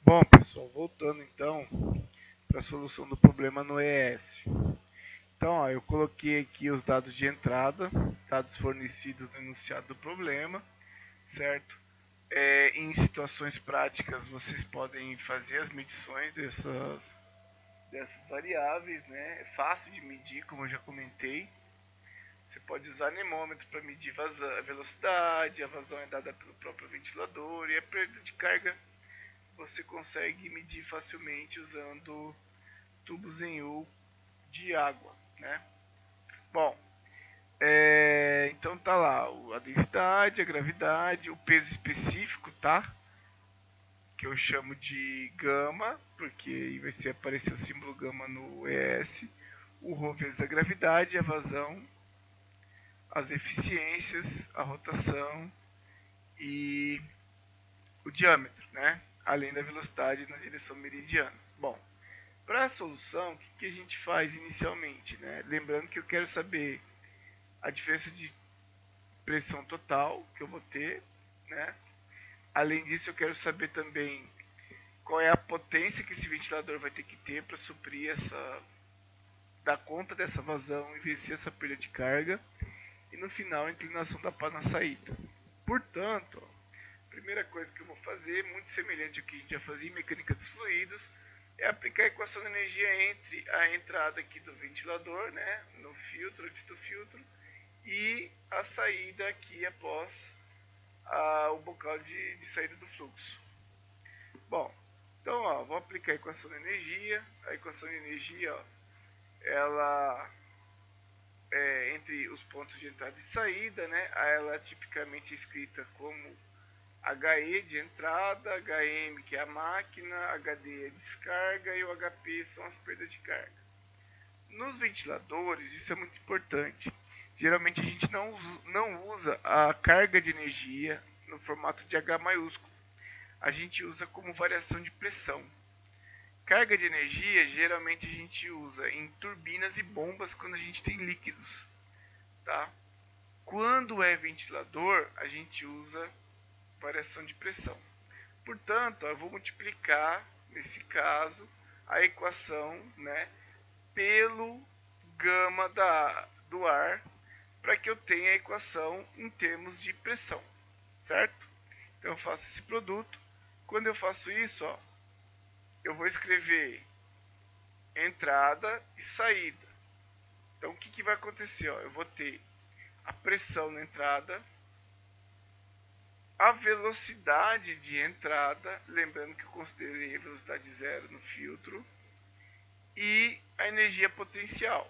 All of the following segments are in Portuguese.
Bom, pessoal, voltando então para a solução do problema no ES. Então, ó, eu coloquei aqui os dados de entrada, dados fornecidos no enunciado do problema, certo? Em situações práticas, vocês podem fazer as medições dessas variáveis, né? É fácil de medir, como eu já comentei. Você pode usar anemômetro para medir a velocidade, a vazão é dada pelo próprio ventilador e a perda de carga você consegue medir facilmente usando tubos em U de água, né? Bom, então tá lá a densidade, a gravidade, o peso específico, tá? Que eu chamo de gama, porque aí vai aparecer o símbolo gama no ES. O ρ vezes a gravidade, a vazão, as eficiências, a rotação e o diâmetro, né? Além da velocidade na direção meridiana. Bom, para a solução, o que a gente faz inicialmente, né? Lembrando que eu quero saber a diferença de pressão total que eu vou ter, né? Além disso, eu quero saber também qual é a potência que esse ventilador vai ter que ter para suprir dar conta dessa vazão e vencer essa perda de carga. E no final, a inclinação da pá na saída. Portanto, a primeira coisa que eu vou fazer, muito semelhante ao que a gente já fazia em mecânica dos fluidos, é aplicar a equação de energia entre a entrada aqui do ventilador, né, no filtro, antes do filtro, e a saída aqui após o bocal de saída do fluxo. Bom, então ó, vou aplicar a equação de energia. A equação de energia, ó, ela é entre os pontos de entrada e saída, né? Ela é tipicamente escrita como HE de entrada, HM que é a máquina, HD é a descarga e o HP são as perdas de carga. Nos ventiladores, isso é muito importante. Geralmente a gente não usa a carga de energia no formato de H maiúsculo. A gente usa como variação de pressão. Carga de energia geralmente a gente usa em turbinas e bombas quando a gente tem líquidos, tá? Quando é ventilador, a gente usa variação de pressão. Portanto, eu vou multiplicar, nesse caso, a equação, né, pelo gama do ar, para que eu tenha a equação em termos de pressão, certo? Então eu faço esse produto. Quando eu faço isso, ó, eu vou escrever entrada e saída. Então o que vai acontecer? Ó? Eu vou ter a pressão na entrada, a velocidade de entrada, lembrando que eu considerei a velocidade zero no filtro, e a energia potencial,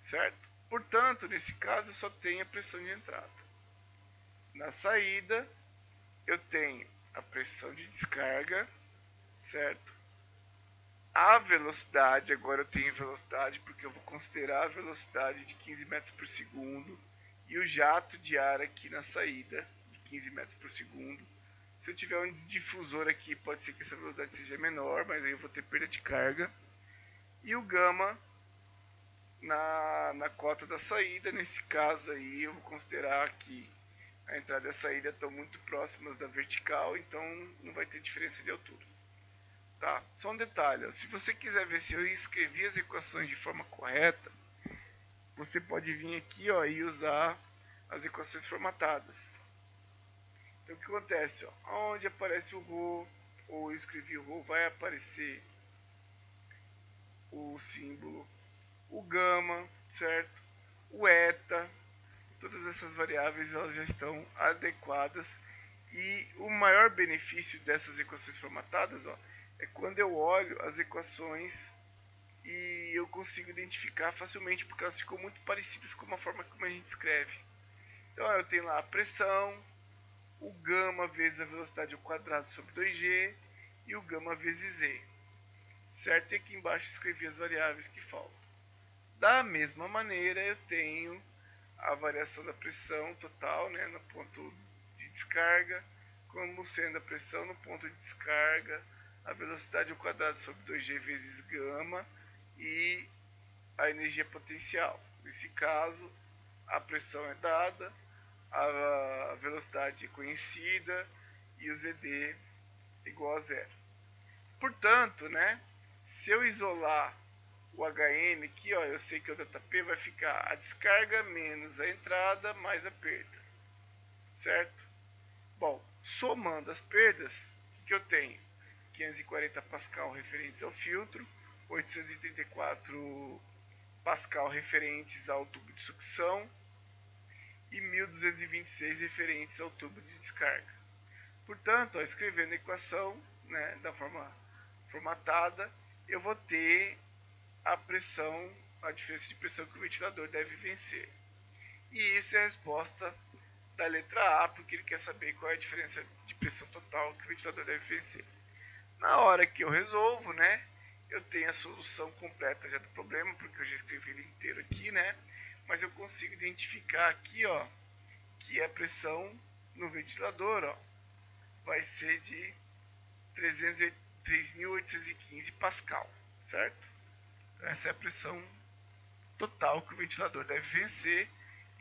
certo? Portanto, nesse caso, eu só tenho a pressão de entrada. Na saída, eu tenho a pressão de descarga, certo? A velocidade, agora eu tenho velocidade porque eu vou considerar a velocidade de 15 metros por segundo e o jato de ar aqui na saída de 15 metros por segundo. Se eu tiver um difusor aqui, pode ser que essa velocidade seja menor, mas aí eu vou ter perda de carga. E o gama na cota da saída, nesse caso aí eu vou considerar que a entrada e a saída estão muito próximas da vertical, então não vai ter diferença de altura. Tá? Só um detalhe, ó, se você quiser ver se eu escrevi as equações de forma correta, você pode vir aqui, ó, e usar as equações formatadas. Então o que acontece? Ó, onde aparece o ρ, ou eu escrevi o ρ, vai aparecer o símbolo, o gama, certo? O eta, todas essas variáveis elas já estão adequadas. E o maior benefício dessas equações formatadas, ó, é quando eu olho as equações e eu consigo identificar facilmente, porque elas ficam muito parecidas com a forma como a gente escreve. Então eu tenho lá a pressão, o gama vezes a velocidade ao quadrado sobre 2g e o gama vezes z, certo? E aqui embaixo escrevi as variáveis que faltam. Da mesma maneira eu tenho a variação da pressão total, né, no ponto de descarga, como sendo a pressão no ponto de descarga, a velocidade ao quadrado sobre 2g vezes gama e a energia potencial. Nesse caso, a pressão é dada, a velocidade é conhecida e o ZD igual a zero. Portanto, né, se eu isolar o HN aqui, ó, eu sei que o ΔP vai ficar a descarga menos a entrada mais a perda, certo? Bom, somando as perdas, o que eu tenho? 540 Pascal referentes ao filtro, 834 Pascal referentes ao tubo de sucção e 1226 referentes ao tubo de descarga. Portanto, ó, escrevendo a equação, né, da forma formatada, eu vou ter a pressão, a diferença de pressão que o ventilador deve vencer. E isso é a resposta da letra A, porque ele quer saber qual é a diferença de pressão total que o ventilador deve vencer. Na hora que eu resolvo, né, eu tenho a solução completa já do problema, porque eu já escrevi ele inteiro aqui, né, mas eu consigo identificar aqui, ó, que a pressão no ventilador, ó, vai ser de 3.815 Pascal, certo? Então, essa é a pressão total que o ventilador deve vencer.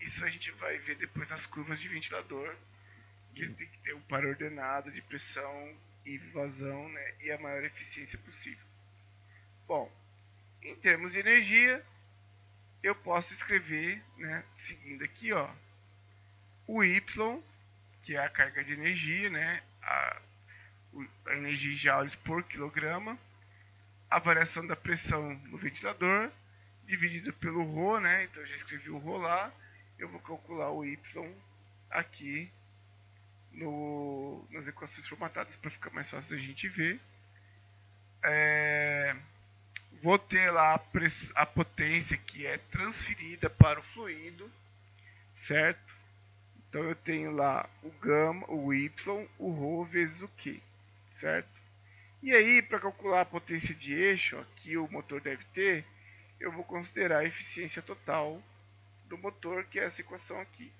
Isso a gente vai ver depois nas curvas de ventilador, que ele tem que ter um par ordenado de pressão e vazão, né, e a maior eficiência possível. Bom, em termos de energia, eu posso escrever, né, seguindo aqui, ó, o Y, que é a carga de energia, né, a energia em joules por quilograma, a variação da pressão no ventilador, dividido pelo ρ, né, então eu já escrevi o ρ lá, eu vou calcular o Y aqui nas equações formatadas para ficar mais fácil a gente ver. Vou ter lá a potência que é transferida para o fluido, certo? Então eu tenho lá o gama, o y, o ρ vezes o q, certo? E aí, para calcular a potência de eixo ó, que o motor deve ter, eu vou considerar a eficiência total do motor, que é essa equação aqui.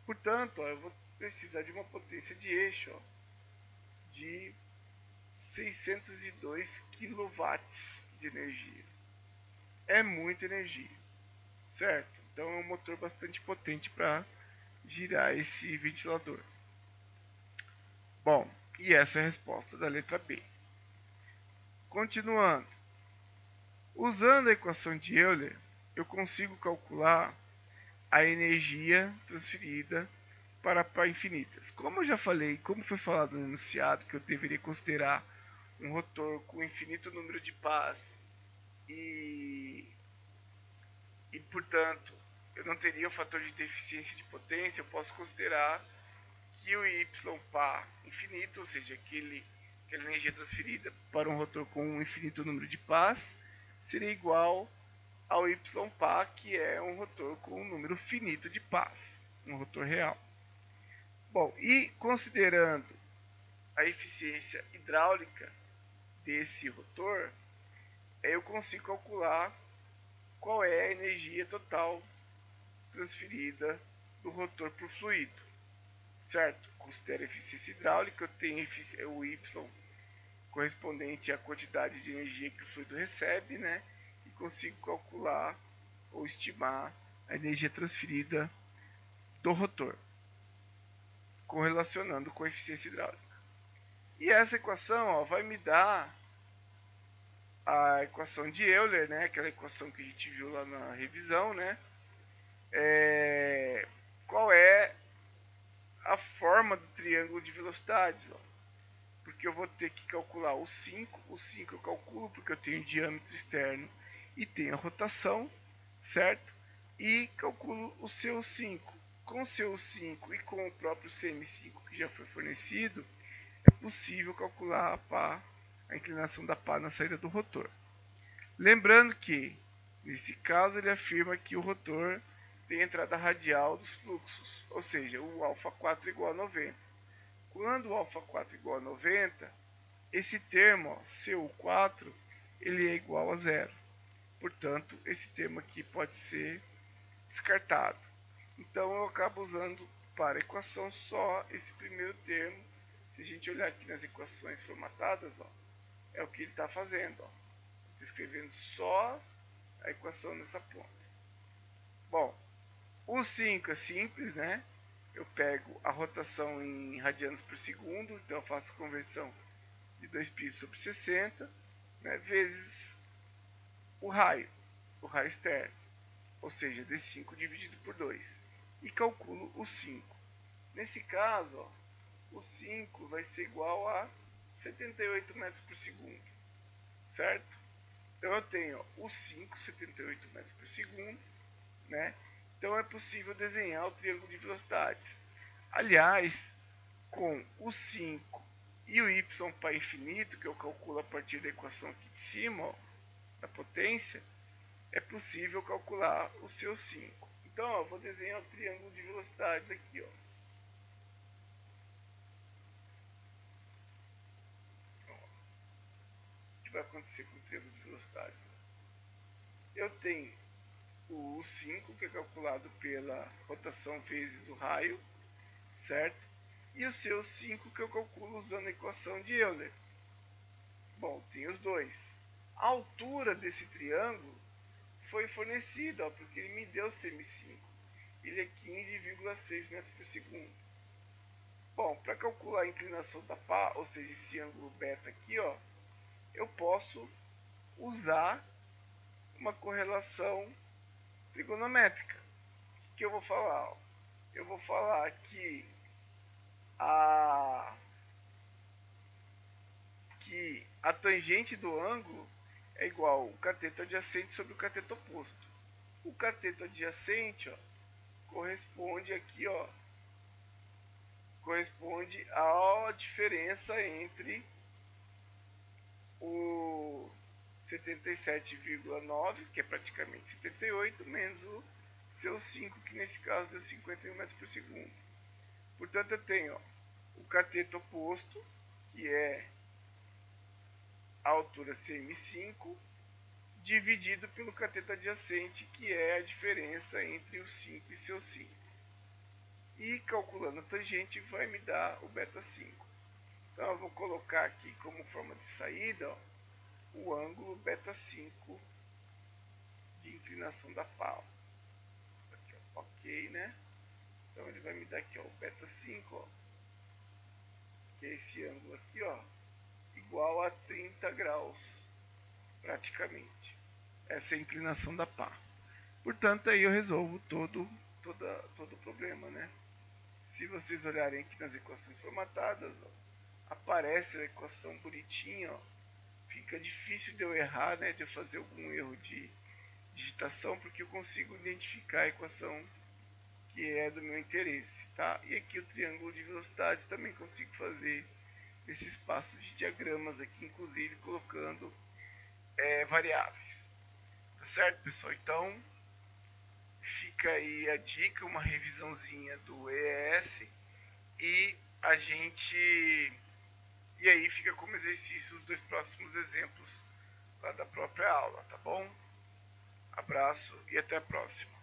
Portanto, ó, eu vou precisar de uma potência de eixo ó, de 602 kW de energia. É muita energia, certo? Então é um motor bastante potente para girar esse ventilador. Bom, e essa é a resposta da letra B. Continuando. Usando a equação de Euler, eu consigo calcular a energia transferida para pá infinitas. Como eu já falei, como foi falado no enunciado, que eu deveria considerar um rotor com infinito número de pás e portanto, eu não teria o fator de deficiência de potência, eu posso considerar que o y pá infinito, ou seja, aquela energia transferida para um rotor com um infinito número de pás, seria igual ao y pá, que é um rotor com um número finito de pás, um rotor real. Bom, e considerando a eficiência hidráulica desse rotor, eu consigo calcular qual é a energia total transferida do rotor para o fluido, certo? Considero a eficiência hidráulica, eu tenho o Y correspondente à quantidade de energia que o fluido recebe, né? E consigo calcular ou estimar a energia transferida do rotor, correlacionando com a eficiência hidráulica. E essa equação ó, vai me dar a equação de Euler, né? Aquela equação que a gente viu lá na revisão, né? Qual é a forma do triângulo de velocidades, ó. Porque eu vou ter que calcular o 5 eu calculo porque eu tenho diâmetro externo e tenho a rotação, certo? E calculo o CO5. Com o CO5 e com o próprio CM5 que já foi fornecido, é possível calcular a pá, a inclinação da pá na saída do rotor. Lembrando que, nesse caso, ele afirma que o rotor tem a entrada radial dos fluxos, ou seja, o α4 igual a 90. Quando o α4 igual a 90, esse termo, ó, CO4, ele é igual a zero. Portanto, esse termo aqui pode ser descartado. Então, eu acabo usando para a equação só esse primeiro termo. Se a gente olhar aqui nas equações formatadas, ó, é o que ele está fazendo. Está escrevendo só a equação nessa ponta. Bom, o 5 é simples, né? Eu pego a rotação em radianos por segundo, então eu faço conversão de 2π sobre 60, né, vezes o raio externo, ou seja, d5 dividido por 2, e calculo o 5. Nesse caso, ó, o 5 vai ser igual a 78 metros por segundo, certo? Então eu tenho ó, o 5, 78 metros por segundo, né? Então é possível desenhar o triângulo de velocidades. Aliás, com o 5 e o y para infinito, que eu calculo a partir da equação aqui de cima, ó, da potência, é possível calcular o seu 5. Então, ó, eu vou desenhar o triângulo de velocidades aqui, ó. O que vai acontecer com o triângulo de velocidades? Eu tenho o 5, que é calculado pela rotação vezes o raio, certo? E o seu 5, que eu calculo usando a equação de Euler. Bom, tem os dois. A altura desse triângulo foi fornecida, ó, porque ele me deu semi5. Ele é 15,6 metros por segundo. Bom, para calcular a inclinação da pá, ou seja, esse ângulo beta aqui, ó, eu posso usar uma correlação trigonométrica. O que eu vou falar? Ó? Eu vou falar que a tangente do ângulo é igual ao cateto adjacente sobre o cateto oposto. O cateto adjacente, ó, corresponde aqui, ó, corresponde à diferença entre o 77,9, que é praticamente 78, menos o seu 5, que nesse caso deu 51 metros por segundo. Portanto, eu tenho ó, o cateto oposto, que é a altura cm5, dividido pelo cateto adjacente, que é a diferença entre o 5 e seu 5. E calculando a tangente vai me dar o beta 5. Então eu vou colocar aqui como forma de saída ó, o ângulo beta 5 de inclinação da pá. Aqui, ó, ok, né? Então ele vai me dar aqui ó, o beta 5, ó, que é esse ângulo aqui, ó, igual a 30 graus, praticamente. Essa é a inclinação da pá. Portanto, aí eu resolvo todo o problema, né? Se vocês olharem aqui nas equações formatadas, ó, aparece a equação bonitinha, ó. Fica difícil de eu errar, né? De eu fazer algum erro de digitação, porque eu consigo identificar a equação que é do meu interesse, tá? E aqui o triângulo de velocidades também consigo fazer esse espaço de diagramas aqui, inclusive colocando variáveis. Tá certo, pessoal? Então, fica aí a dica, uma revisãozinha do EES e a gente... E aí fica como exercício os dois próximos exemplos lá da própria aula, tá bom? Abraço e até a próxima.